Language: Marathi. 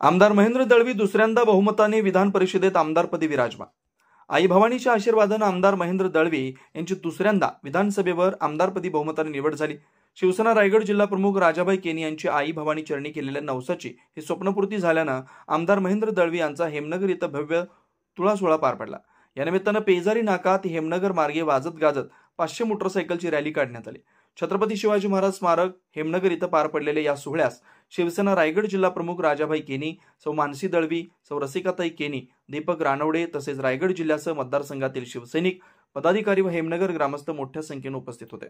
आमदार महेंद्र दळवी दुसऱ्यांदा बहुमताने विधान परिषदेत आमदारपदी विराजमान। आई भवानीच्या आशीर्वादाने आमदार महेंद्र दळवी यांची दुसऱ्यांदा विधानसभेवर आमदारपदी बहुमताने निवड झाली। शिवसेना रायगड जिल्हा प्रमुख राजाभाई केनी यांची आई भवानी चरणी केलेल्या नवसाची ही स्वप्नपूर्ती झाल्यानं आमदार महेंद्र दळवी यांचा हेमनगर इथं भव्य तुळा सोहळा पार पडला। या निमित्तानं पेजारी नाकात हेमनगर मार्गे वाजत गाजत 500 मोटरसायकलची रॅली काढण्यात आली। छत्रपती शिवाजी महाराज स्मारक हेमनगर इथं पार पडलेल्या या सोहळ्यास शिवसेना रायगड जिल्हा प्रमुख राजाभाई केनी, सौ मानसी दळवी, सौ रसिकाताई केनी, दीपक रानवडे तसेच रायगड जिल्ह्यासह मतदारसंघातील शिवसैनिक, पदाधिकारी व हेमनगर ग्रामस्थ मोठ्या संख्येने उपस्थित होते।